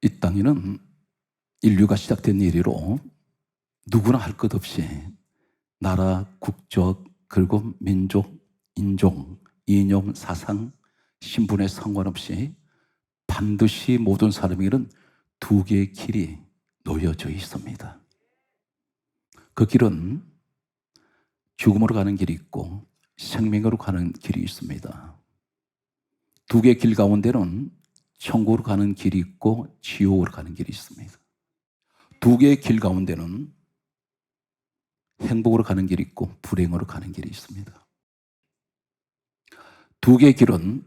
이 땅에는 인류가 시작된 이래로 누구나 할 것 없이 나라, 국적, 그리고 민족, 인종, 이념, 사상, 신분에 상관없이 반드시 모든 사람에게는 두 개의 길이 놓여져 있습니다. 그 길은 죽음으로 가는 길이 있고 생명으로 가는 길이 있습니다. 두 개의 길 가운데는 천국으로 가는 길이 있고 지옥으로 가는 길이 있습니다. 두 개의 길 가운데는 행복으로 가는 길이 있고 불행으로 가는 길이 있습니다. 두 개의 길은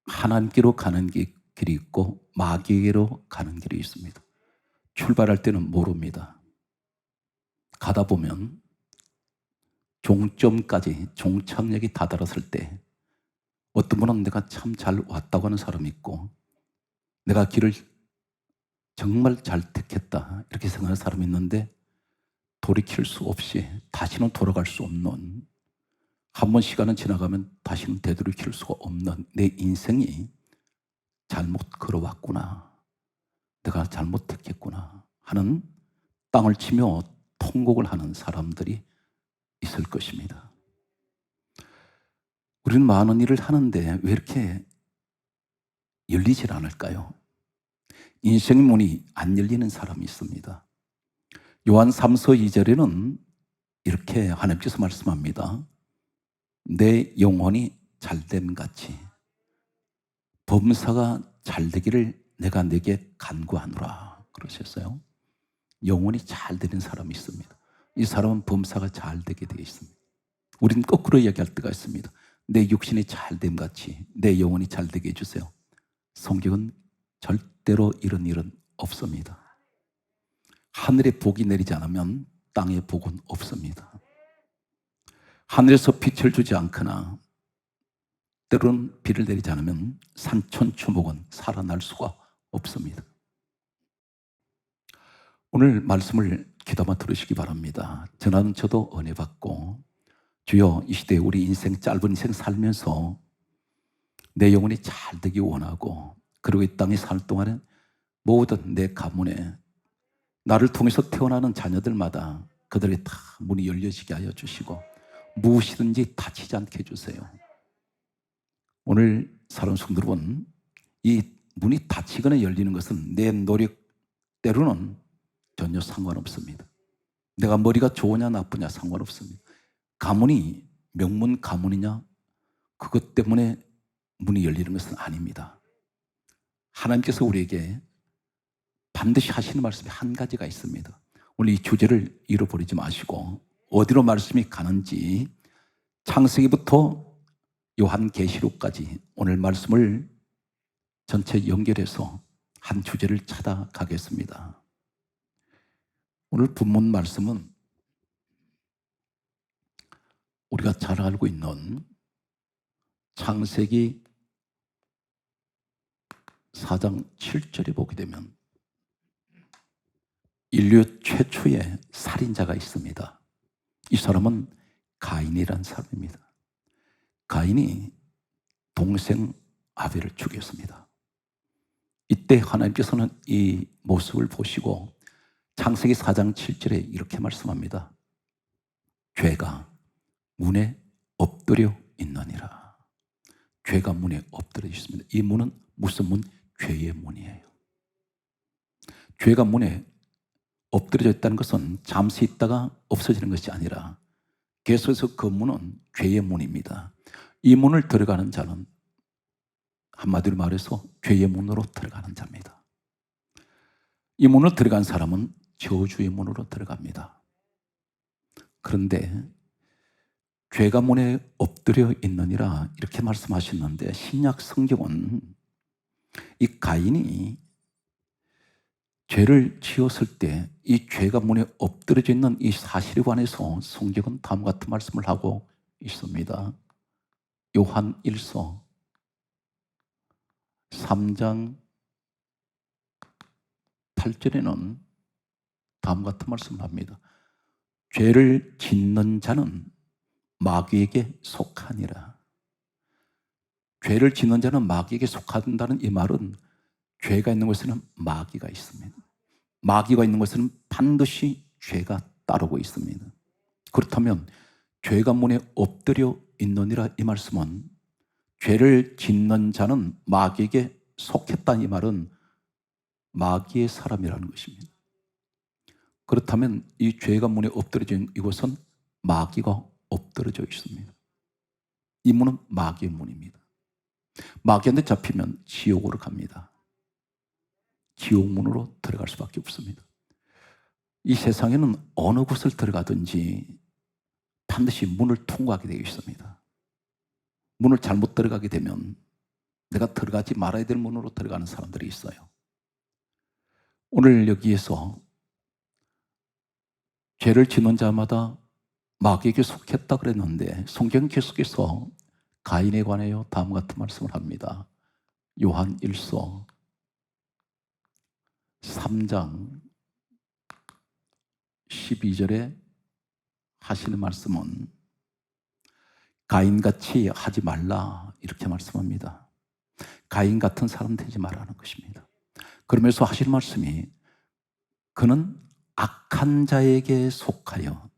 하나님께로 가는 길이 있고 마귀에게로 가는 길이 있습니다. 출발할 때는 모릅니다. 가다 보면 종점까지 종착역이 다다랐을 때 어떤 분은 내가 참 잘 왔다고 하는 사람이 있고 내가 길을 정말 잘 택했다 이렇게 생각하는 사람이 있는데 돌이킬 수 없이 다시는 돌아갈 수 없는, 한 번 시간은 지나가면 다시는 되돌이킬 수가 없는 내 인생이 잘못 걸어왔구나, 내가 잘못 택했구나 하는 땅을 치며 통곡을 하는 사람들이 있을 것입니다. 우리는 많은 일을 하는데 왜 이렇게 열리질 않을까요? 인생의 문이 안 열리는 사람이 있습니다. 요한 3서 2절에는 이렇게 하나님께서 말씀합니다. 내 영혼이 잘됨 같이 범사가 잘되기를 내가 내게 간구하노라 그러셨어요. 영혼이 잘 되는 사람이 있습니다. 이 사람은 범사가 잘 되게 되어 있습니다. 우리는 거꾸로 이야기할 때가 있습니다. 내 육신이 잘됨 같이 내 영혼이 잘되게 해주세요. 성경은 절대로 이런 일은 없습니다. 하늘에 복이 내리지 않으면 땅에 복은 없습니다. 하늘에서 빛을 주지 않거나 때로는 비를 내리지 않으면 산천초목은 살아날 수가 없습니다. 오늘 말씀을 귀담아 들으시기 바랍니다. 저는 저도 은혜 받고 주여 이 시대에 우리 인생 짧은 인생 살면서 내 영혼이 잘 되기 원하고 그리고 이 땅에 살 동안에 모든 내 가문에 나를 통해서 태어나는 자녀들마다 그들의 다 문이 열려지게 하여 주시고 무엇이든지 다치지 않게 해주세요. 오늘 사랑하는 성도 여러분, 이 문이 닫히거나 열리는 것은 내 노력 때로는 전혀 상관없습니다. 내가 머리가 좋으냐 나쁘냐 상관없습니다. 가문이 명문 가문이냐 그것 때문에 문이 열리는 것은 아닙니다. 하나님께서 우리에게 반드시 하시는 말씀이 한 가지가 있습니다. 오늘 이 주제를 잃어버리지 마시고 어디로 말씀이 가는지 창세기부터 요한계시록까지 오늘 말씀을 전체 연결해서 한 주제를 찾아가겠습니다. 오늘 본문 말씀은 우리가 잘 알고 있는 창세기 4장 7절에 보게 되면 인류 최초의 살인자가 있습니다. 이 사람은 가인이라는 사람입니다. 가인이 동생 아벨을 죽였습니다. 이때 하나님께서는 이 모습을 보시고 창세기 4장 7절에 이렇게 말씀합니다. 죄가 문에 엎드려 있느니라. 죄가 문에 엎드려 있습니다. 이 문은 무슨 문? 죄의 문이에요. 죄가 문에 엎드려져 있다는 것은 잠시 있다가 없어지는 것이 아니라 계속해서 그 문은 죄의 문입니다. 이 문을 들어가는 자는 한마디로 말해서 죄의 문으로 들어가는 자입니다. 이 문을 들어간 사람은 저주의 문으로 들어갑니다. 그런데 죄가 문에 엎드려 있느니라 이렇게 말씀하셨는데 신약 성경은 이 가인이 죄를 지었을 때 이 죄가 문에 엎드려져 있는 이 사실에 관해서 성경은 다음과 같은 말씀을 하고 있습니다. 요한 1서 3장 8절에는 다음과 같은 말씀을 합니다. 죄를 짓는 자는 마귀에게 속하니라. 죄를 짓는 자는 마귀에게 속한다는 이 말은 죄가 있는 곳에는 마귀가 있습니다. 마귀가 있는 곳에는 반드시 죄가 따르고 있습니다. 그렇다면 죄가 문에 엎드려 있느니라 이 말씀은 죄를 짓는 자는 마귀에게 속했다는 이 말은 마귀의 사람이라는 것입니다. 그렇다면 이 죄가 문에 엎드려져 있는 이곳은 마귀가 엎드려져 있습니다. 이 문은 마귀의 문입니다. 마귀한테 잡히면 지옥으로 갑니다. 지옥문으로 들어갈 수밖에 없습니다. 이 세상에는 어느 곳을 들어가든지 반드시 문을 통과하게 되어 있습니다. 문을 잘못 들어가게 되면 내가 들어가지 말아야 될 문으로 들어가는 사람들이 있어요. 오늘 여기에서 죄를 짓는 자마다 마귀에게 속했다 그랬는데 성경 계속해서 가인에 관하여 다음과 같은 말씀을 합니다. 요한 1서 3장 12절에 하시는 말씀은 가인같이 하지 말라 이렇게 말씀합니다. 가인 같은 사람 되지 말라는 것입니다. 그러면서 하시는 말씀이 그는 악한 자에게 속하여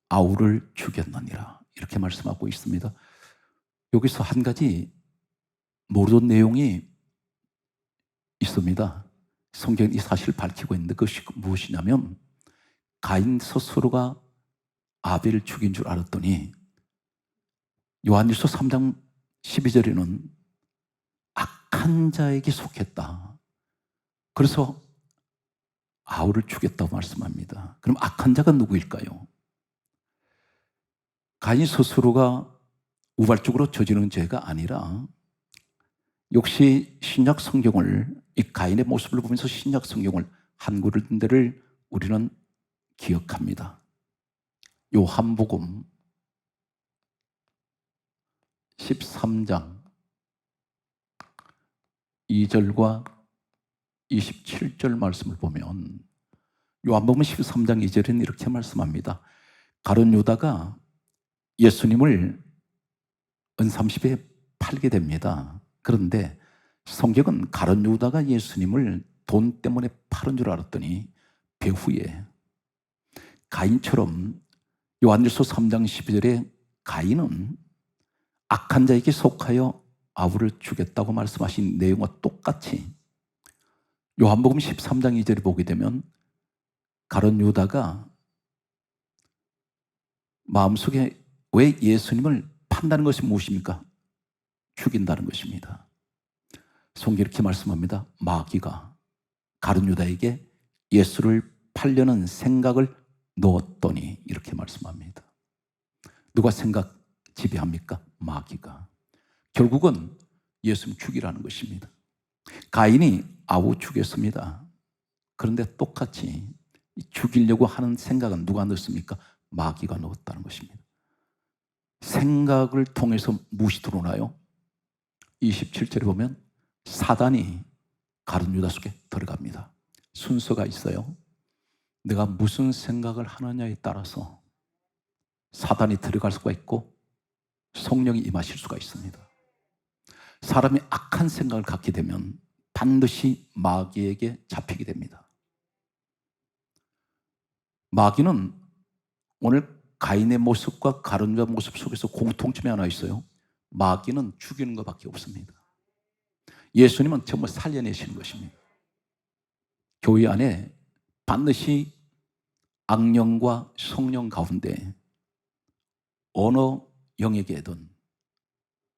아우를 죽였느니라 이렇게 말씀하고 있습니다. 여기서 한 가지 모르던 내용이 있습니다. 성경이 이 사실을 밝히고 있는데 그것이 무엇이냐면 가인 스스로가 아벨을 죽인 줄 알았더니 요한일서 3장 12절에는 악한 자에게 속했다. 그래서 아우를 죽였다고 말씀합니다. 그럼 악한 자가 누구일까요? 가인 스스로가 우발적으로 저지른 죄가 아니라 역시 신약 성경을 이 가인의 모습을 보면서 신약 성경을 한 군데를 우리는 기억합니다. 요한복음 13장 2절과 27절 말씀을 보면 요한복음 13장 2절에는 이렇게 말씀합니다. 가룟 유다가 예수님을 은30에 팔게 됩니다. 그런데 성경은 가룟 유다가 예수님을 돈 때문에 팔은 줄 알았더니 배후에 가인처럼 요한일서 3장 12절에 가인은 악한 자에게 속하여 아우를 죽였다고 말씀하신 내용과 똑같이 요한복음 13장 2절에 보게 되면 가룟 유다가 마음속에 왜 예수님을 판다는 것이 무엇입니까? 죽인다는 것입니다. 성경이 이렇게 말씀합니다. 마귀가 가룟 유다에게 예수를 팔려는 생각을 넣었더니 이렇게 말씀합니다. 누가 생각 지배합니까? 마귀가. 결국은 예수님 죽이라는 것입니다. 가인이 아우 죽였습니다. 그런데 똑같이 죽이려고 하는 생각은 누가 넣었습니까? 마귀가 넣었다는 것입니다. 생각을 통해서 무엇이 드러나요? 27절에 보면 사단이 가룟 유다 속에 들어갑니다. 순서가 있어요. 내가 무슨 생각을 하느냐에 따라서 사단이 들어갈 수가 있고 성령이 임하실 수가 있습니다. 사람이 악한 생각을 갖게 되면 반드시 마귀에게 잡히게 됩니다. 마귀는 오늘 가인의 모습과 가룟 유다 모습 속에서 공통점이 하나 있어요. 마귀는 죽이는 것밖에 없습니다. 예수님은 정말 살려내시는 것입니다. 교회 안에 반드시 악령과 성령 가운데 어느 영역에든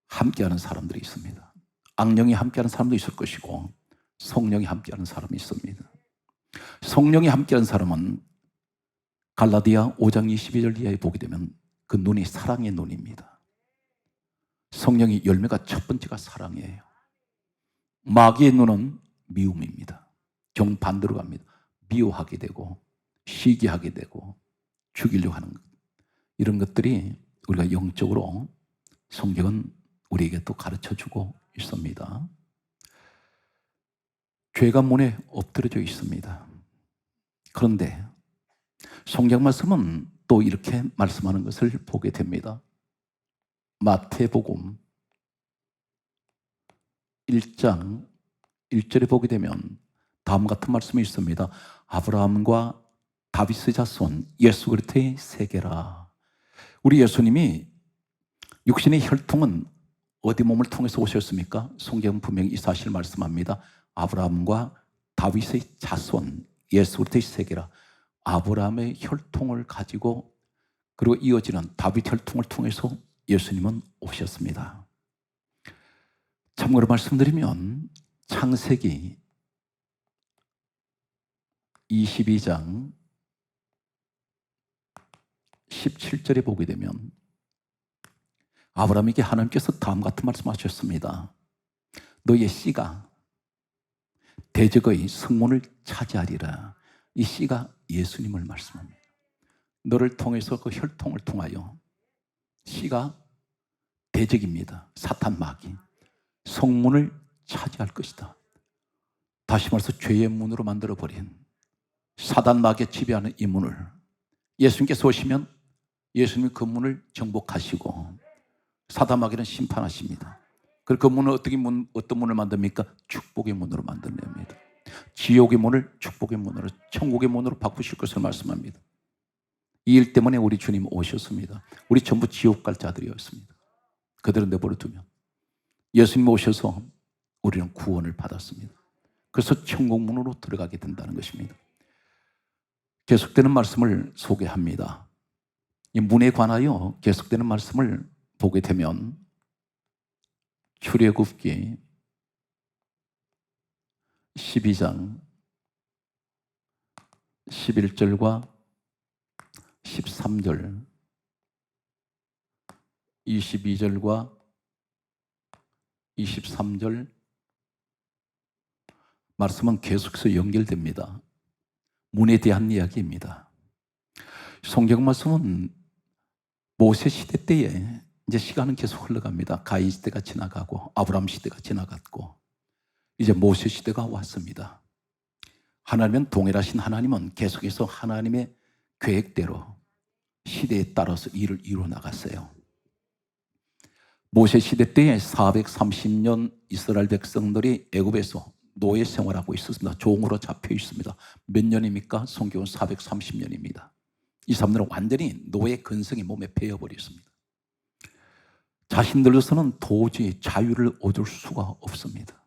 함께하는 사람들이 있습니다. 악령이 함께하는 사람도 있을 것이고 성령이 함께하는 사람이 있습니다. 성령이 함께하는 사람은 갈라디아 5장 22절 이하에 보게 되면 그 눈이 사랑의 눈입니다. 성령의 열매가 첫 번째가 사랑이에요. 마귀의 눈은 미움입니다. 정반대로 갑니다. 미워하게 되고 시기하게 되고 죽이려고 하는 것. 이런 것들이 우리가 영적으로 성경은 우리에게 또 가르쳐주고 있습니다. 죄가 문에 엎드려져 있습니다. 그런데 성경 말씀은 또 이렇게 말씀하는 것을 보게 됩니다. 마태복음 1장 1절에 보게 되면 다음 같은 말씀이 있습니다. 아브라함과 다윗의 자손 예수 그리스도의 세계라. 우리 예수님이 육신의 혈통은 어디 몸을 통해서 오셨습니까? 성경 분명히 이 사실을 말씀합니다. 아브라함과 다윗의 자손 예수 그리스도의 세계라. 아브라함의 혈통을 가지고 그리고 이어지는 다윗 혈통을 통해서 예수님은 오셨습니다. 참고로 말씀드리면 창세기 22장 17절에 보게 되면 아브라함에게 하나님께서 다음 같은 말씀하셨습니다. 너의 씨가 대적의 성문을 차지하리라. 이 씨가 예수님을 말씀합니다. 너를 통해서 그 혈통을 통하여 씨가 대적입니다. 사탄 마귀 성문을 차지할 것이다. 다시 말해서 죄의 문으로 만들어버린 사단 마귀가 지배하는 이 문을 예수님께서 오시면 예수님이 그 문을 정복하시고 사단 마귀는 심판하십니다. 그리고 그 문을 어떤 문을 만듭니까? 축복의 문으로 만들어냅니다. 지옥의 문을 축복의 문으로, 천국의 문으로 바꾸실 것을 말씀합니다. 이 일 때문에 우리 주님 오셨습니다. 우리 전부 지옥 갈 자들이었습니다. 그들은 내버려 두면 예수님 오셔서 우리는 구원을 받았습니다. 그래서 천국 문으로 들어가게 된다는 것입니다. 계속되는 말씀을 소개합니다. 이 문에 관하여 계속되는 말씀을 보게 되면 출애굽기 12장 11절과 13절 22절과 23절 말씀은 계속해서 연결됩니다. 문에 대한 이야기입니다. 성경 말씀은 모세 시대 때에 이제 시간은 계속 흘러갑니다. 가인 시대가 지나가고 아브라함 시대가 지나갔고 이제 모세 시대가 왔습니다. 하나님은 동일하신 하나님은 계속해서 하나님의 계획대로 시대에 따라서 일을 이루어 나갔어요. 모세 시대 때에 430년 이스라엘 백성들이 애굽에서 노예 생활하고 있었습니다. 종으로 잡혀 있습니다. 몇 년입니까? 성경은 430년입니다. 이 사람들은 완전히 노예 근성이 몸에 배어버렸습니다. 자신들로서는 도저히 자유를 얻을 수가 없습니다.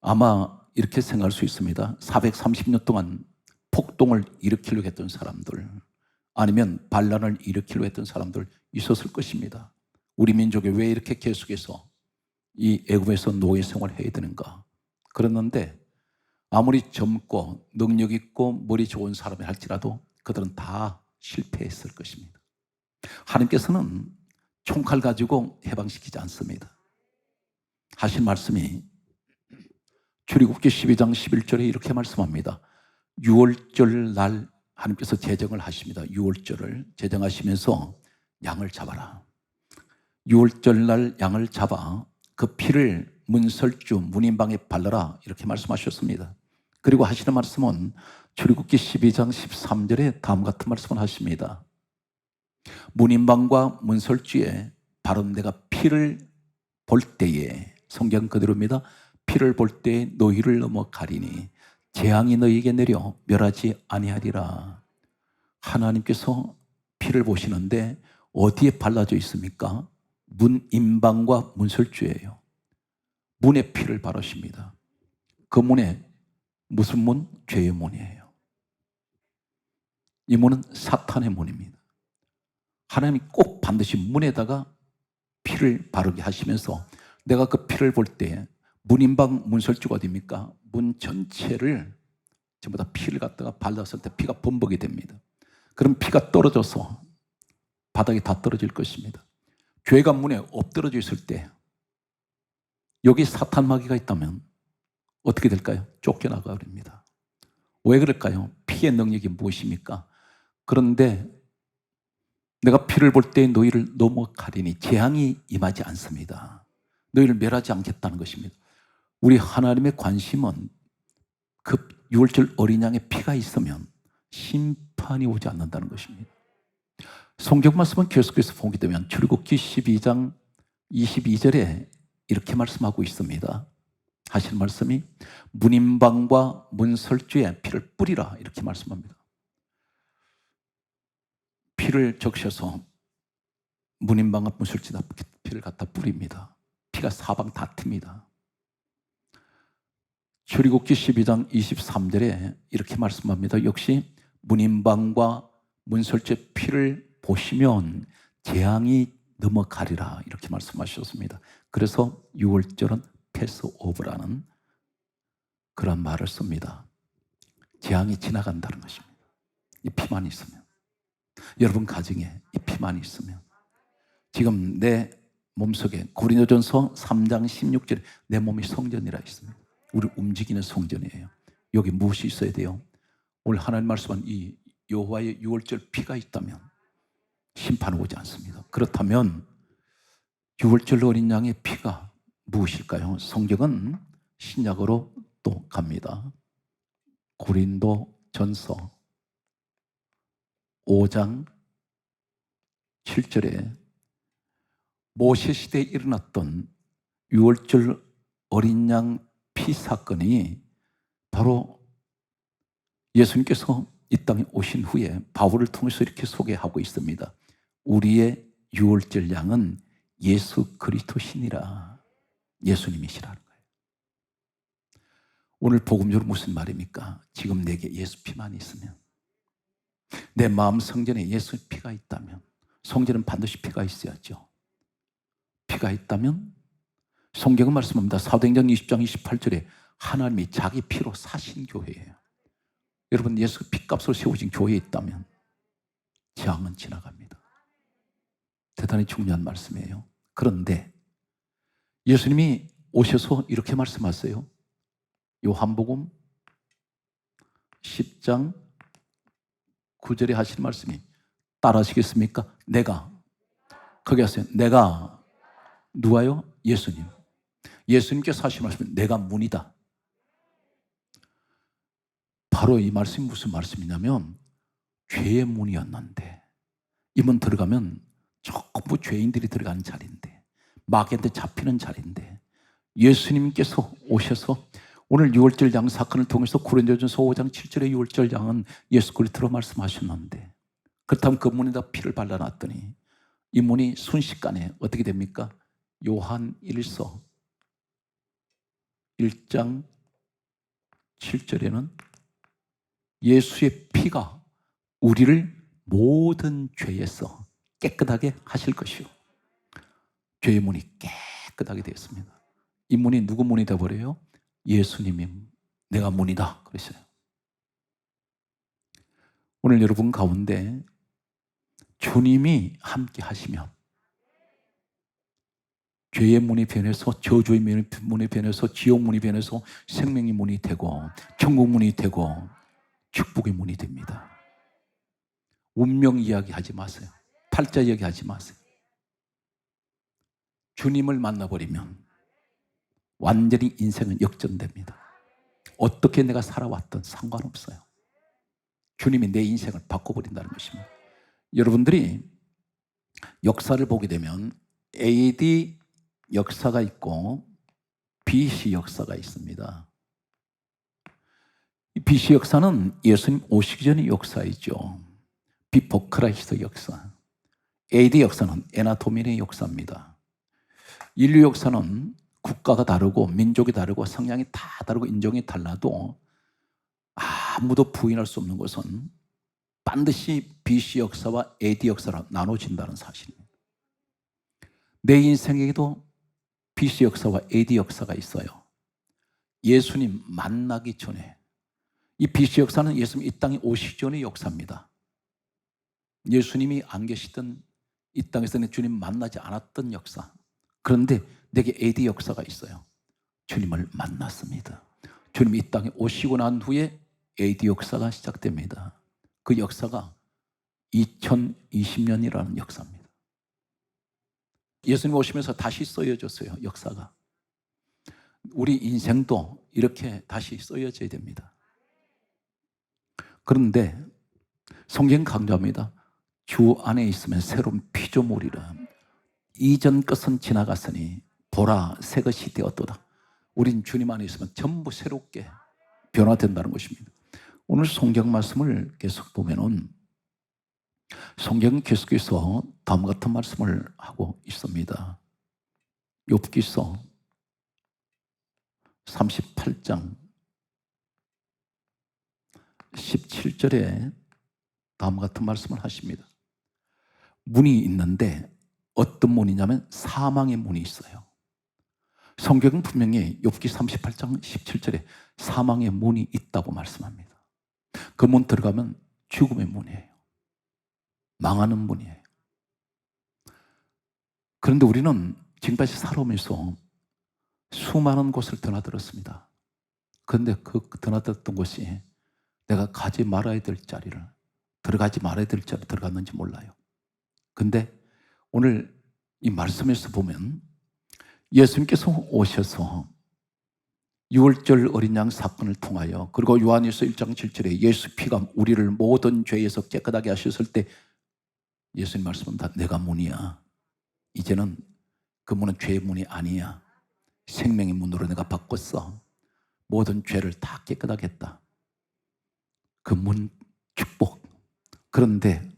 아마 이렇게 생각할 수 있습니다. 430년 동안 폭동을 일으키려고 했던 사람들 아니면 반란을 일으키려고 했던 사람들 있었을 것입니다. 우리 민족에 왜 이렇게 계속해서 이 애굽에서 노예 생활을 해야 되는가? 그랬는데 아무리 젊고 능력 있고 머리 좋은 사람이 할지라도 그들은 다 실패했을 것입니다. 하나님께서는 총칼 가지고 해방시키지 않습니다. 하신 말씀이 출애굽기 12장 11절에 이렇게 말씀합니다. 6월절 날 하나님께서 제정을 하십니다. 6월절을 제정하시면서 양을 잡아라. 6월절 날 양을 잡아 그 피를 문설주 문인방에 발라라 이렇게 말씀하셨습니다. 그리고 하시는 말씀은 출애굽기 12장 13절에 다음 같은 말씀을 하십니다. 문인방과 문설주에 바른 내가 피를 볼 때에 성경 그대로입니다. 피를 볼 때에 너희를 넘어가리니 재앙이 너희에게 내려 멸하지 아니하리라. 하나님께서 피를 보시는데 어디에 발라져 있습니까? 문인방과 문설주예요. 문에 피를 바르십니다. 그 문에 무슨 문? 죄의 문이에요. 이 문은 사탄의 문입니다. 하나님이 꼭 반드시 문에다가 피를 바르게 하시면서 내가 그 피를 볼 때 문인방 문설주가 어디입니까? 문 전체를 전부 다 피를 갖다가 발랐을 때 피가 범벅이 됩니다. 그럼 피가 떨어져서 바닥에 다 떨어질 것입니다. 죄가 문에 엎드러져 있을 때 여기 사탄 마귀가 있다면 어떻게 될까요? 쫓겨나가 버립니다. 왜 그럴까요? 피의 능력이 무엇입니까? 그런데 내가 피를 볼 때 너희를 넘어가리니 재앙이 임하지 않습니다. 너희를 멸하지 않겠다는 것입니다. 우리 하나님의 관심은 그 6월절 어린 양의 피가 있으면 심판이 오지 않는다는 것입니다. 성경 말씀은 계속해서 보게 되면 출애굽기 12장 22절에 이렇게 말씀하고 있습니다. 하실 말씀이 문임방과 문설주에 피를 뿌리라 이렇게 말씀합니다. 피를 적셔서 문임방과 문설주에다 피를 갖다 뿌립니다. 피가 사방 다 튑니다. 출애굽기 12장 23절에 이렇게 말씀합니다. 역시 문임방과 문설주의 피를 보시면 재앙이 넘어가리라 이렇게 말씀하셨습니다. 그래서 6월절은 패스오브라는 그런 말을 씁니다. 재앙이 지나간다는 것입니다. 이 피만 있으면, 여러분 가정에 이 피만 있으면, 지금 내 몸속에 고린도전서 3장 16절에 내 몸이 성전이라 있습니다. 우리 움직이는 성전이에요. 여기 무엇이 있어야 돼요? 오늘 하나님 말씀한 이 여호와의 6월절 피가 있다면 심판 오지 않습니다. 그렇다면 6월절 어린 양의 피가 무엇일까요? 성경은 신약으로 또 갑니다. 고린도전서 5장 7절에 모세 시대에 일어났던 6월절 어린 양 피 사건이 바로 예수님께서 이 땅에 오신 후에 바울을 통해서 이렇게 소개하고 있습니다. 우리의 6월절 양은 예수 그리스도시니라. 예수님이시라는 거예요. 오늘 복음적으로 무슨 말입니까? 지금 내게 예수 피만 있으면, 내 마음 성전에 예수 피가 있다면, 성전은 반드시 피가 있어야죠. 피가 있다면 성경은 말씀합니다. 사도행전 20장 28절에 하나님이 자기 피로 사신 교회예요. 여러분 예수 피값으로 세우신 교회에 있다면 재앙은 지나갑니다. 대단히 중요한 말씀이에요. 그런데 예수님이 오셔서 이렇게 말씀하세요. 요한복음 10장 9절에 하신 말씀이 따라하시겠습니까? 내가, 거기 하세요. 내가 누가요? 예수님. 예수님께서 하신 말씀은 내가 문이다. 바로 이 말씀이 무슨 말씀이냐면 죄의 문이었는데 이 문 들어가면 전부 죄인들이 들어가는 자리인데, 마귀한테 잡히는 자리인데, 예수님께서 오셔서 오늘 6월절 양 사건을 통해서 고린도전서 5장 7절의 6월절 양은 예수 그리스도로 말씀하셨는데, 그렇다면 그 문에다 피를 발라놨더니 이 문이 순식간에 어떻게 됩니까? 요한 1서 1장 7절에는 예수의 피가 우리를 모든 죄에서 깨끗하게 하실 것이요, 죄의 문이 깨끗하게 되었습니다. 이 문이 누구 문이 되어버려요? 예수님이 내가 문이다 그랬어요. 오늘 여러분 가운데 주님이 함께 하시면 죄의 문이 변해서, 저주의 문이 변해서, 지옥 문이 변해서 생명의 문이 되고 천국 문이 되고 축복의 문이 됩니다. 운명 이야기하지 마세요. 팔자 이야기하지 마세요. 주님을 만나버리면 완전히 인생은 역전됩니다. 어떻게 내가 살아왔든 상관없어요. 주님이 내 인생을 바꿔버린다는 것입니다. 여러분들이 역사를 보게 되면 AD 역사가 있고 BC 역사가 있습니다. 이 BC 역사는 예수님 오시기 전의 역사이죠. 비포 크라이스트 역사. AD 역사는 에나토미의 역사입니다. 인류 역사는 국가가 다르고 민족이 다르고 성향이 다 다르고 인종이 달라도 아무도 부인할 수 없는 것은 반드시 BC 역사와 AD 역사로 나눠진다는 사실입니다. 내 인생에도 BC 역사와 AD 역사가 있어요. 예수님 만나기 전에, 이 BC 역사는 예수님 이 땅에 오시기 전의 역사입니다. 예수님이 안 계시던 이 땅에서는 주님 만나지 않았던 역사. 그런데 내게 AD 역사가 있어요. 주님을 만났습니다. 주님이 이 땅에 오시고 난 후에 AD 역사가 시작됩니다. 그 역사가 2020년이라는 역사입니다. 예수님 오시면서 다시 쓰여졌어요, 역사가. 우리 인생도 이렇게 다시 쓰여져야 됩니다. 그런데 성경 강조합니다. 주 안에 있으면 새로운 피조물이라. 이전 것은 지나갔으니 보라 새 것이 되었도다. 우린 주님 안에 있으면 전부 새롭게 변화된다는 것입니다. 오늘 성경 말씀을 계속 보면은 성경은 계속해서 다음과 같은 말씀을 하고 있습니다. 욥기서 38장 17절에 다음과 같은 말씀을 하십니다. 문이 있는데 어떤 문이냐면 사망의 문이 있어요. 성경은 분명히 욥기 38장 17절에 사망의 문이 있다고 말씀합니다. 그 문 들어가면 죽음의 문이에요. 망하는 문이에요. 그런데 우리는 지금까지 살아오면서 수많은 곳을 드나들었습니다. 그런데 그 드나들었던 곳이 내가 가지 말아야 될 자리를, 들어가지 말아야 될 자리를 들어갔는지 몰라요. 근데 오늘 이 말씀에서 보면 예수님께서 오셔서 유월절 어린 양 사건을 통하여, 그리고 요한일서 1장 7절에 예수 피가 우리를 모든 죄에서 깨끗하게 하셨을 때 예수님 말씀합니다. 내가 문이야. 이제는 그 문은 죄의 문이 아니야. 생명의 문으로 내가 바꿨어. 모든 죄를 다 깨끗하게 했다. 그 문 축복. 그런데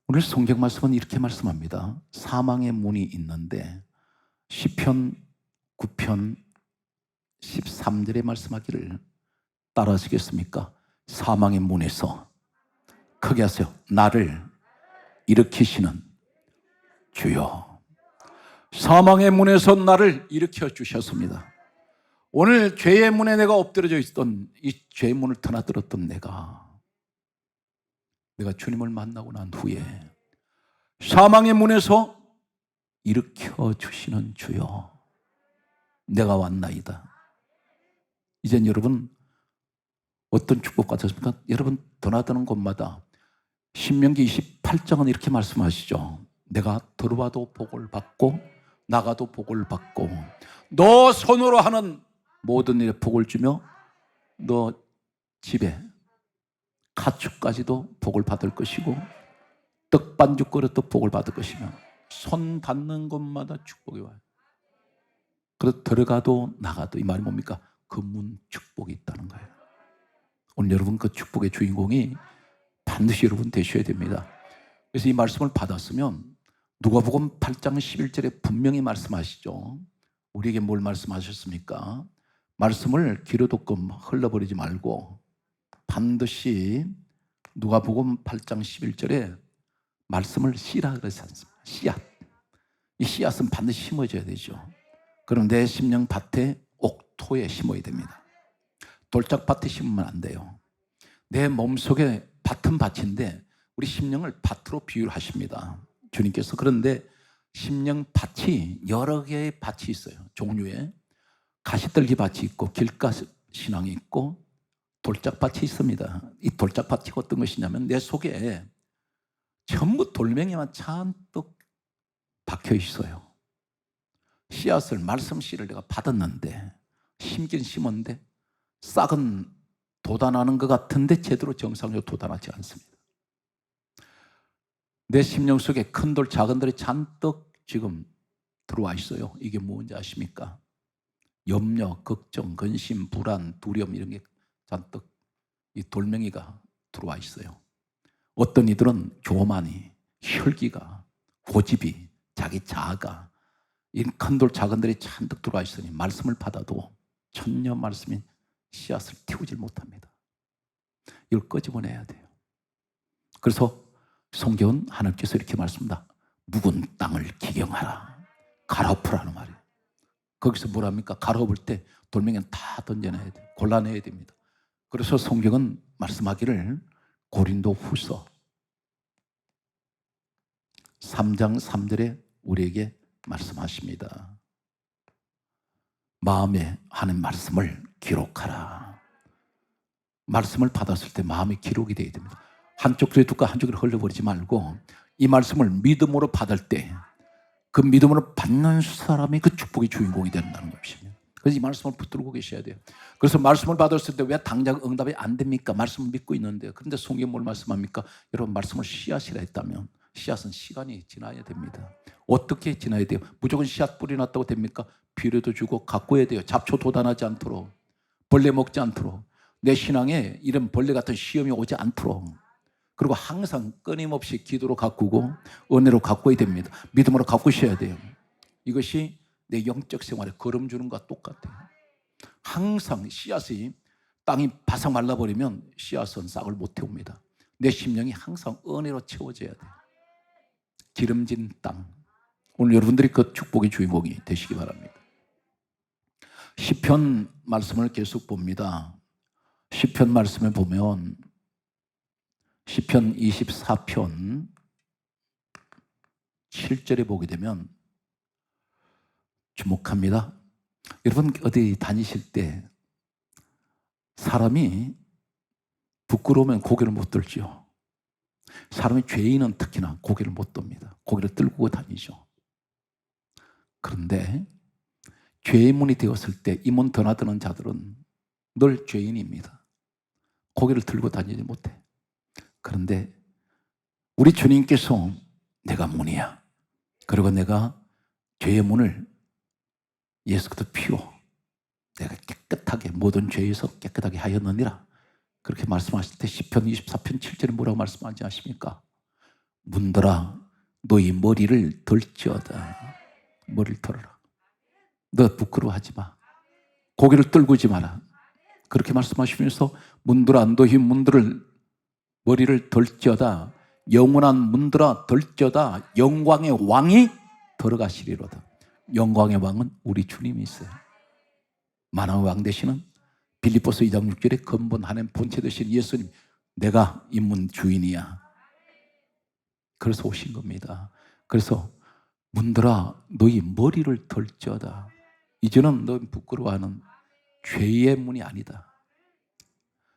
오늘 성경 말씀은 이렇게 말씀합니다. 사망의 문이 있는데 시편 9편 13절에 말씀하기를 따라하시겠습니까? 사망의 문에서 크게 하세요. 나를 일으키시는 주여. 사망의 문에서 나를 일으켜 주셨습니다. 오늘 죄의 문에 내가 엎드려져 있던 이 죄의 문을 드나들었던 내가 주님을 만나고 난 후에 사망의 문에서 일으켜 주시는 주여, 내가 왔나이다. 이젠 여러분 어떤 축복 같았습니까? 여러분 드나드는 곳마다 신명기 28장은 이렇게 말씀하시죠. 내가 들어와도 복을 받고 나가도 복을 받고 너 손으로 하는 모든 일에 복을 주며 너 집에 가축까지도 복을 받을 것이고 떡반죽 그릇도 복을 받을 것이며 손 닿는 곳마다 축복이 와요. 그래서 들어가도 나가도 이 말이 뭡니까? 그 문 축복이 있다는 거예요. 오늘 여러분 그 축복의 주인공이 반드시 여러분 되셔야 됩니다. 그래서 이 말씀을 받았으면 누가복음 8장 11절에 분명히 말씀하시죠. 우리에게 뭘 말씀하셨습니까? 말씀을 기르도금 흘러버리지 말고 반드시 누가복음 8장 11절에 말씀을 씨라 그러지 않습니까? 씨앗. 이 씨앗은 반드시 심어져야 되죠. 그럼 내 심령 밭에 옥토에 심어야 됩니다. 돌짝밭에 심으면 안 돼요. 내 몸속에 밭은 밭인데 우리 심령을 밭으로 비유하십니다. 주님께서. 그런데 심령 밭이 여러 개의 밭이 있어요. 종류의 가시떨기 밭이 있고 길가시 신앙이 있고 돌짝밭이 있습니다. 이 돌짝밭이 어떤 것이냐면 내 속에 전부 돌멩이만 잔뜩 박혀 있어요. 씨앗을, 말씀 씨를 내가 받았는데 심긴 심었는데 싹은 돋아나는 것 같은데 제대로 정상적으로 돋아나지 않습니다. 내 심령 속에 큰 돌, 작은 돌이 잔뜩 지금 들어와 있어요. 이게 뭔지 아십니까? 염려, 걱정, 근심, 불안, 두려움 이런 게 잔뜩 이 돌멩이가 들어와 있어요. 어떤 이들은 교만이, 혈기가, 고집이, 자기 자아가 이 큰 돌, 작은 돌이 잔뜩 들어와 있으니 말씀을 받아도 전혀 말씀인 씨앗을 틔우질 못합니다. 이걸 끄집어내야 돼요. 그래서 성경은 하나님께서 이렇게 말씀합니다. 묵은 땅을 기경하라. 갈아엎으라는 말이에요. 거기서 뭐랍니까? 갈아엎을 때 돌멩이는 다 던져내야 돼요. 골라내야 됩니다. 그래서 성경은 말씀하기를 고린도 후서 3장 3절에 우리에게 말씀하십니다. 마음에 하는 말씀을 기록하라. 말씀을 받았을 때 마음에 기록이 되어야 됩니다. 한쪽 귀에 듣고 한쪽 귀로 흘려버리지 말고 이 말씀을 믿음으로 받을 때 그 믿음으로 받는 사람이 그 축복의 주인공이 된다는 것입니다. 그래서 이 말씀을 붙들고 계셔야 돼요. 그래서 말씀을 받았을 때 왜 당장 응답이 안 됩니까? 말씀을 믿고 있는데. 그런데 성경이 뭘 말씀합니까? 여러분 말씀을 씨앗이라 했다면 씨앗은 시간이 지나야 됩니다. 어떻게 지나야 돼요? 무조건 씨앗 뿌려놨다고 됩니까? 비료도 주고 가꿔야 돼요. 잡초 돋아나지 않도록, 벌레 먹지 않도록, 내 신앙에 이런 벌레 같은 시험이 오지 않도록. 그리고 항상 끊임없이 기도로 가꾸고 은혜로 가꿔야 됩니다. 믿음으로 가꾸셔야 돼요. 이것이 내 영적 생활에 걸음 주는 것과 똑같아요. 항상 씨앗이 땅이 바싹 말라버리면 씨앗은 싹을 못 태웁니다. 내 심령이 항상 은혜로 채워져야 돼요. 기름진 땅. 오늘 여러분들이 그 축복의 주인공이 되시기 바랍니다. 시편 말씀을 계속 봅니다. 시편 말씀을 보면 시편 24편 7절에 보게 되면 주목합니다. 여러분 어디 다니실 때 사람이 부끄러우면 고개를 못 들죠. 사람이 죄인은 특히나 고개를 못 듭니다. 고개를 들고 다니죠. 그런데 죄의 문이 되었을 때 이 문 드나드는 자들은 늘 죄인입니다. 고개를 들고 다니지 못해. 그런데 우리 주님께서 내가 문이야. 그리고 내가 죄의 문을 예수 그리스도 피로 내가 깨끗하게 모든 죄에서 깨끗하게 하였느니라. 그렇게 말씀하실 때 시편 24편 7절에 뭐라고 말씀하지 않습니까? 문들아 너희 머리를 들지어다. 머리를 들어라. 너 부끄러워하지 마. 고개를 떨구지 마라. 그렇게 말씀하시면서 문들아 너희 문들을 머리를 들지어다. 영원한 문들아 들지어다. 영광의 왕이 들어가시리로다. 영광의 왕은 우리 주님이 있어요. 만왕의 왕 되시는 빌립보서 2장 6절에 근본 하나님 본체 되신 예수님, 내가 이 문 주인이야. 그래서 오신 겁니다. 그래서 문들아 너희 머리를 들지어다. 이제는 너 부끄러워하는 죄의 문이 아니다.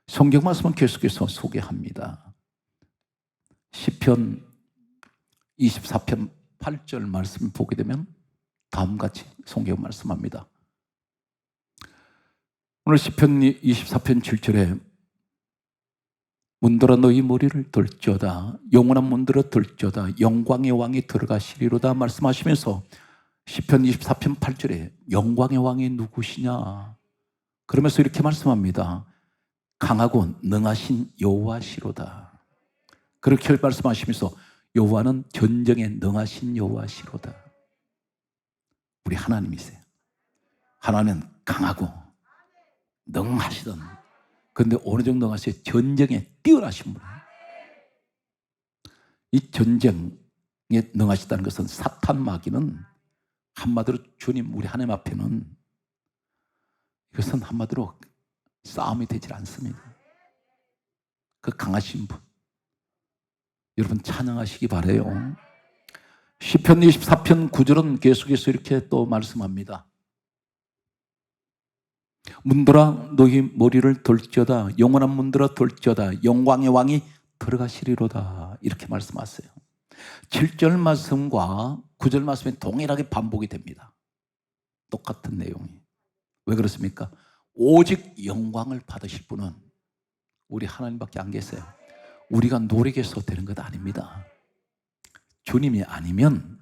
성경 말씀은 계속해서 소개합니다. 시편 24편 8절 말씀을 보게 되면 다음같이 성경 말씀합니다. 오늘 시편 24편 7절에 문들어 너희 머리를 들지어다. 영원한 문들어 들지어다. 영광의 왕이 들어가시리로다 말씀하시면서 시편 24편 8절에 영광의 왕이 누구시냐? 그러면서 이렇게 말씀합니다. 강하고 능하신 여호와시로다. 그렇게 말씀하시면서 여호와는 전쟁에 능하신 여호와시로다. 우리 하나님이세요. 하나님은 강하고 능하시던, 그런데 어느 정도 능하세요? 전쟁에 뛰어나신 분이에요. 이 전쟁에 능하시다는 것은 사탄 마귀는 한마디로 주님 우리 하나님 앞에는 이것은 한마디로 싸움이 되질 않습니다. 그 강하신 분 여러분 찬양하시기 바라요. 시편 24편 9절은 계속해서 이렇게 또 말씀합니다. 문들아 너희 머리를 들지어다. 영원한 문들아 들지어다. 영광의 왕이 들어가시리로다. 이렇게 말씀하세요. 7절 말씀과 9절 말씀이 동일하게 반복이 됩니다. 똑같은 내용이. 왜 그렇습니까? 오직 영광을 받으실 분은 우리 하나님밖에 안 계세요. 우리가 노력해서 되는 것 아닙니다. 주님이 아니면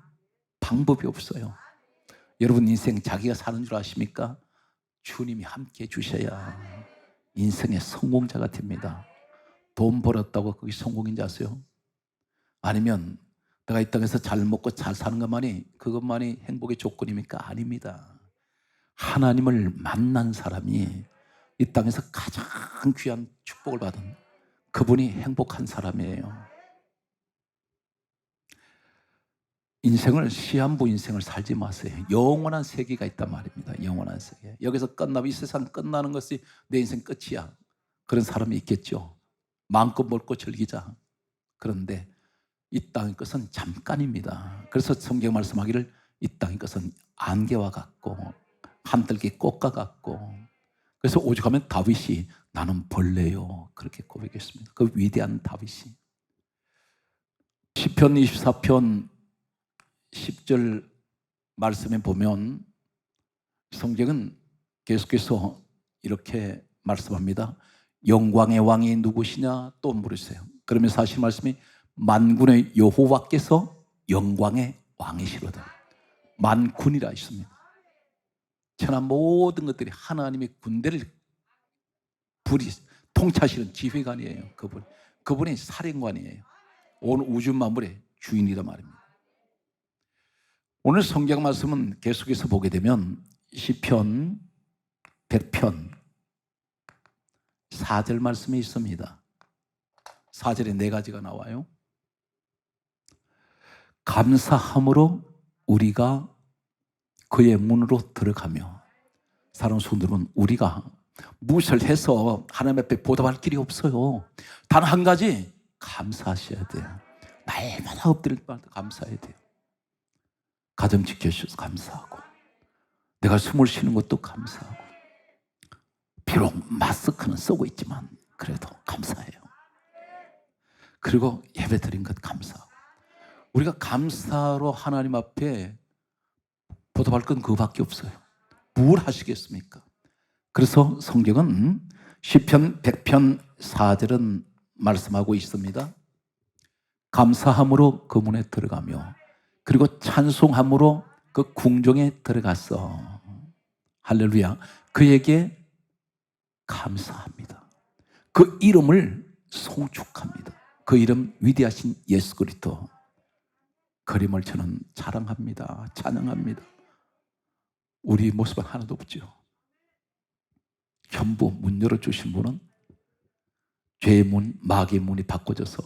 방법이 없어요. 여러분 인생 자기가 사는 줄 아십니까? 주님이 함께 해주셔야 인생의 성공자가 됩니다. 돈 벌었다고 그게 성공인지 아세요? 아니면 내가 이 땅에서 잘 먹고 잘 사는 그것만이 행복의 조건입니까? 아닙니다. 하나님을 만난 사람이 이 땅에서 가장 귀한 축복을 받은 그분이 행복한 사람이에요. 인생을 시한부 인생을 살지 마세요. 영원한 세계가 있단 말입니다. 영원한 세계. 여기서 끝나면 이 세상 끝나는 것이 내 인생 끝이야. 그런 사람이 있겠죠. 마음껏 먹고 즐기자. 그런데 이 땅의 것은 잠깐입니다. 그래서 성경 말씀하기를 이 땅의 것은 안개와 같고 한들기 꽃과 같고, 그래서 오죽하면 다윗이 나는 벌레요 그렇게 고백했습니다. 그 위대한 다윗이. 시편 24편 10절 말씀에 보면 성경은 계속해서 이렇게 말씀합니다. 영광의 왕이 누구시냐 또 물으세요. 그러면 사실 말씀이 만군의 여호와께서 영광의 왕이시로다. 만군이라 있습니다. 천하 모든 것들이 하나님의 군대를 통치하시는 지휘관이에요. 그분이 사령관이에요. 온 우주 만물의 주인이란 말입니다. 오늘 성경 말씀은 계속해서 보게 되면 시편 100편 4절 말씀이 있습니다. 4절에 네 가지가 나와요. 감사함으로 우리가 그의 문으로 들어가며, 사랑하는 성도들은 우리가 무엇을 해서 하나님 앞에 보답할 길이 없어요. 단 한 가지, 감사하셔야 돼요. 날마다 엎드릴 때마다 감사해야 돼요. 가정 지켜주셔서 감사하고, 내가 숨을 쉬는 것도 감사하고, 비록 마스크는 쓰고 있지만 그래도 감사해요. 그리고 예배 드린 것 감사하고, 우리가 감사로 하나님 앞에 보답할 건 그거밖에 없어요. 뭘 하시겠습니까? 그래서 성경은 시편 100편 4절은 말씀하고 있습니다. 감사함으로 그 문에 들어가며, 그리고 찬송함으로 그 궁정에 들어갔어. 할렐루야. 그에게 감사합니다. 그 이름을 송축합니다. 그 이름 위대하신 예수 그리스도, 그림을 저는 자랑합니다. 찬양합니다. 우리 모습은 하나도 없죠. 전부 문 열어주신 분은 죄의 문, 마귀의 문이 바꿔져서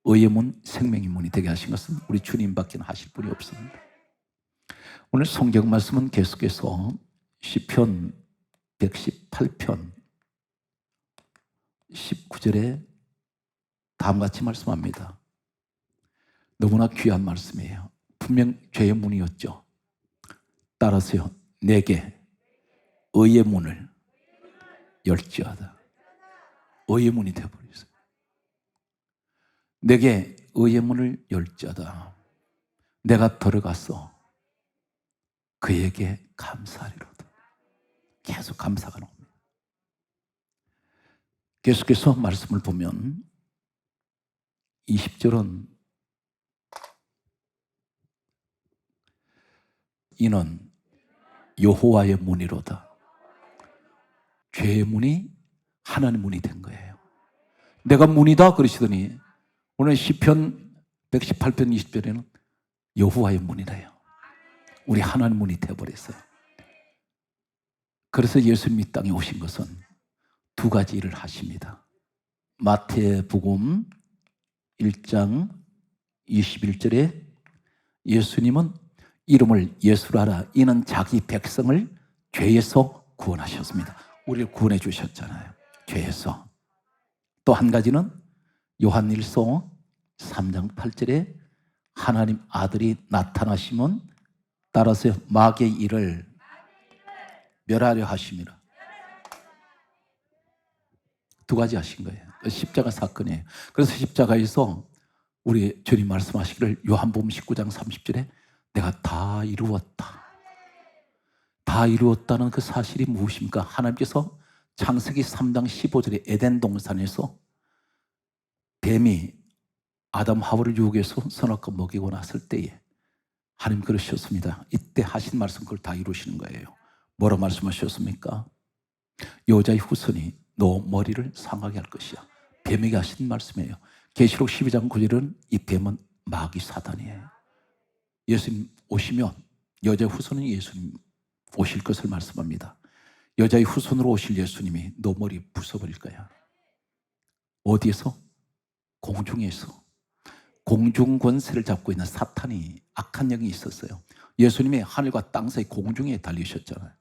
의의 문, 생명의 문이 되게 하신 것은 우리 주님밖에 하실 분이 없습니다. 오늘 성경 말씀은 계속해서 시편 118편 19절에 다음과 같이 말씀합니다. 너무나 귀한 말씀이에요. 분명 죄의 문이었죠. 따라서요, 내게 의의 문을 열지어다. 의의 문이 되어버렸어요. 내게 의의 문을 열지어다. 내가 들어가서 그에게 감사하리로다. 계속 감사가 나옵니다. 계속해서 말씀을 보면 20절은 이는 여호와의 문이로다. 죄의 문이 하나님의 문이 된 거예요. 내가 문이다 그러시더니 오늘 시편 118편 20절에는 여호와의 문이래요. 우리 하나님 문이 되어버렸어요. 그래서 예수님이 이 땅에 오신 것은 두 가지 일을 하십니다. 마태복음 1장 21절에 예수님은 이름을 예수라 하라. 이는 자기 백성을 죄에서 구원하셨습니다. 우리를 구원해 주셨잖아요. 죄에서. 또 한 가지는 요한일서 3장 8절에 하나님 아들이 나타나시면 따라서 마귀의 일을 멸하려 하심이라. 두 가지 하신 거예요. 십자가 사건이에요. 그래서 십자가에서 우리 주님 말씀하시기를 요한복음 19장 30절에 내가 다 이루었다. 다 이루었다는 그 사실이 무엇입니까? 하나님께서 창세기 3장 15절에 에덴 동산에서 뱀이 아담 하와를 유혹해서 선악과 먹이고 났을 때에 하나님 그러셨습니다. 이때 하신 말씀 그걸 다 이루시는 거예요. 뭐라 말씀하셨습니까? 여자의 후손이 너 머리를 상하게 할 것이야. 뱀에게 하신 말씀이에요. 계시록 12장 9절은 이 뱀은 마귀 사단이에요. 예수님 오시면 여자의 후손은 예수님 오실 것을 말씀합니다. 여자의 후손으로 오실 예수님이 너 머리 부숴버릴 거야. 어디에서? 공중에서. 공중 권세를 잡고 있는 사탄이, 악한 영이 있었어요. 예수님이 하늘과 땅 사이 공중에 달리셨잖아요.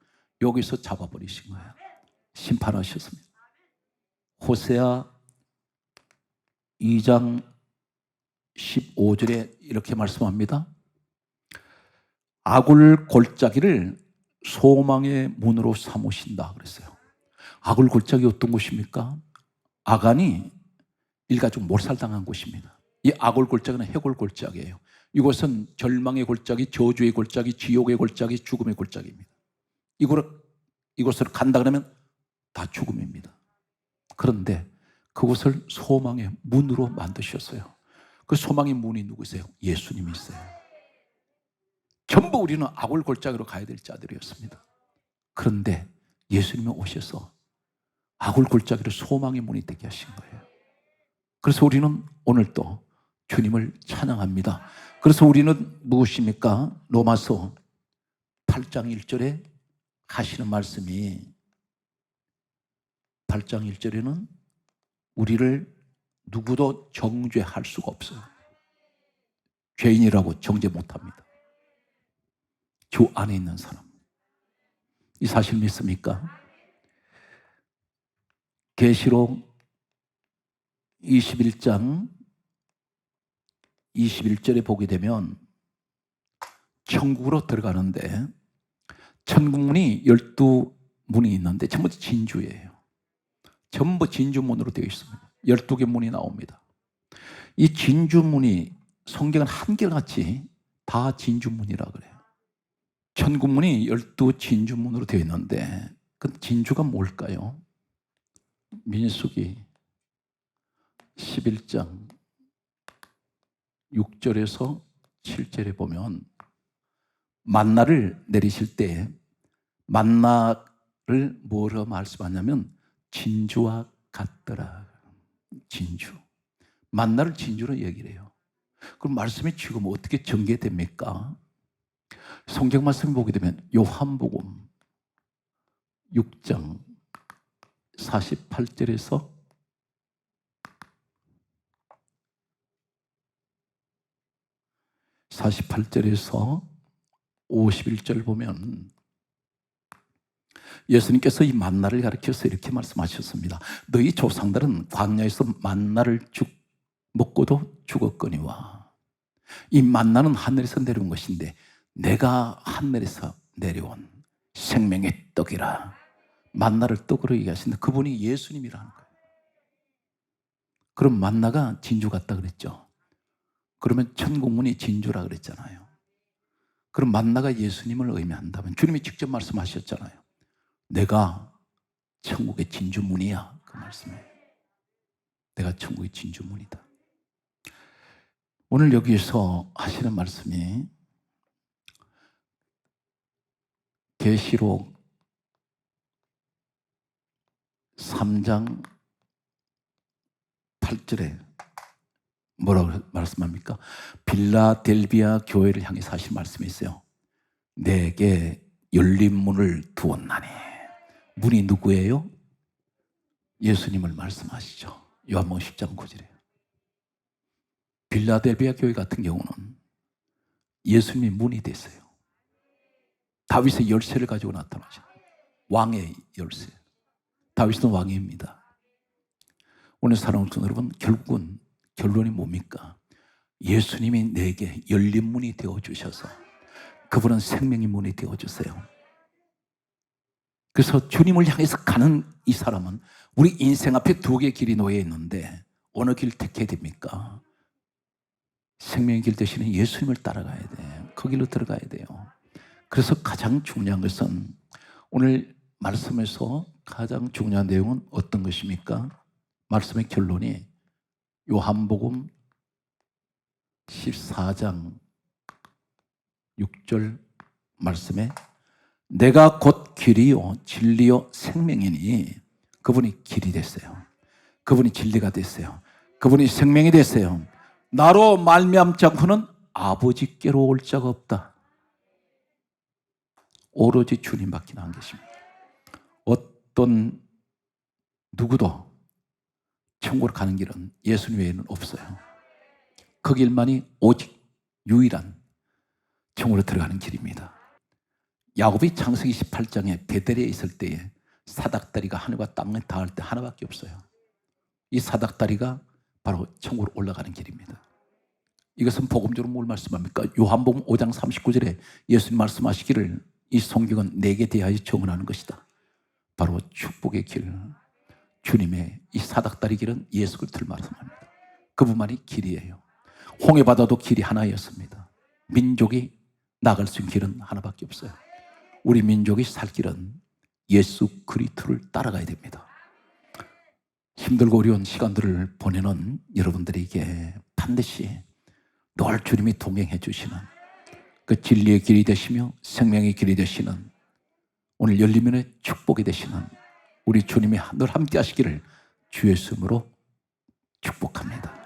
여기서 잡아버리신 거예요. 심판하셨습니다. 호세아 2장 15절에 이렇게 말씀합니다. 아굴 골짜기를 소망의 문으로 삼으신다 그랬어요. 아굴 골짜기 어떤 곳입니까? 아간이 일가족 몰살당한 곳입니다. 이 아굴 골짜기는 해골 골짜기예요. 이곳은 절망의 골짜기, 저주의 골짜기, 지옥의 골짜기, 죽음의 골짜기입니다. 이곳으로 간다 그러면 다 죽음입니다. 그런데 그곳을 소망의 문으로 만드셨어요. 그 소망의 문이 누구세요? 예수님이세요. 전부 우리는 아굴 골짜기로 가야 될 자들이었습니다. 그런데 예수님이 오셔서 아굴 골짜기로 소망의 문이 되게 하신 거예요. 그래서 우리는 오늘 또 주님을 찬양합니다. 그래서 우리는 무엇입니까? 로마서 8장 1절에 하시는 말씀이 8장 1절에는 우리를 누구도 정죄할 수가 없어요. 죄인이라고 정죄 못합니다. 주 안에 있는 사람. 이 사실 믿습니까? 계시록 21장 21절에 보게 되면 천국으로 들어가는데 천국문이 12문이 있는데 전부 진주예요. 전부 진주문으로 되어 있습니다. 12개 문이 나옵니다. 이 진주문이 성경은 한결같이 다 진주문이라 그래요. 천국문이 12 진주문으로 되어 있는데 그 진주가 뭘까요? 민수기 11장 6절에서 7절에 보면 만나를 내리실 때 만나를 뭐로 말씀하냐면 진주와 같더라. 진주. 만나를 진주로 얘기를 해요. 그럼 말씀이 지금 어떻게 전개됩니까? 성경 말씀 보게 되면 요한복음 6장 48절에서 51절 보면 예수님께서 이 만나를 가리켜서 이렇게 말씀하셨습니다. 너희 조상들은 광야에서 만나를 먹고도 죽었거니와 이 만나는 하늘에서 내려온 것인데 내가 하늘에서 내려온 생명의 떡이라. 만나를 떡으로 얘기하시는데 그분이 예수님이라는 거예요. 그럼 만나가 진주 같다 그랬죠. 그러면 천국문이 진주라 그랬잖아요. 그럼 만나가 예수님을 의미한다면 주님이 직접 말씀하셨잖아요. 내가 천국의 진주문이야. 그 말씀이에요. 내가 천국의 진주문이다. 오늘 여기서 하시는 말씀이 계시록 3장 8절에 뭐라고 말씀합니까? 빌라델비아 교회를 향해서 하신 말씀이 있어요. 내게 열린 문을 두었나니. 문이 누구예요? 예수님을 말씀하시죠. 요한복음 10장 9절에. 빌라델비아 교회 같은 경우는 예수님이 문이 됐어요. 다윗의 열쇠를 가지고 나타나죠. 왕의 열쇠. 다윗은 왕입니다. 오늘 사랑하는 여러분, 결국은 결론이 뭡니까? 예수님이 내게 열린 문이 되어주셔서 그분은 생명의 문이 되어주세요. 그래서 주님을 향해서 가는 이 사람은 우리 인생 앞에 두 개의 길이 놓여 있는데 어느 길 택해야 됩니까? 생명의 길 대신에 예수님을 따라가야 돼. 그 길로 들어가야 돼요. 그래서 가장 중요한 것은 오늘 말씀에서 가장 중요한 내용은 어떤 것입니까? 말씀의 결론이 요한복음 14장 6절 말씀에 내가 곧 길이요 진리요 생명이니 그분이 길이 됐어요. 그분이 진리가 됐어요. 그분이 생명이 됐어요. 나로 말미암지 않고는 아버지께로 올 자가 없다. 오로지 주님밖에 안 계십니다. 어떤 누구도 천국으로 가는 길은 예수님 외에는 없어요. 그 길만이 오직 유일한 천국으로 들어가는 길입니다. 야곱이 창세기 18장에 베델에 있을 때에 사닥다리가 하늘과 땅에 닿을 때 하나밖에 없어요. 이 사닥다리가 바로 천국으로 올라가는 길입니다. 이것은 복음적으로 뭘 말씀합니까? 요한복음 5장 39절에 예수님 말씀하시기를 이 성경은 내게 대하여 증언하는 것이다. 바로 축복의 길, 주님의 이 사닥다리 길은 예수 그리스도를 말씀합니다. 그분만이 길이에요. 홍해바다도 길이 하나였습니다. 민족이 나갈 수 있는 길은 하나밖에 없어요. 우리 민족이 살 길은 예수 그리스도를 따라가야 됩니다. 힘들고 어려운 시간들을 보내는 여러분들에게 반드시 늘 주님이 동행해 주시는 그 진리의 길이 되시며 생명의 길이 되시는 오늘 열리면의 축복이 되시는 우리 주님이 늘 함께 하시기를 주의 이름으로 축복합니다.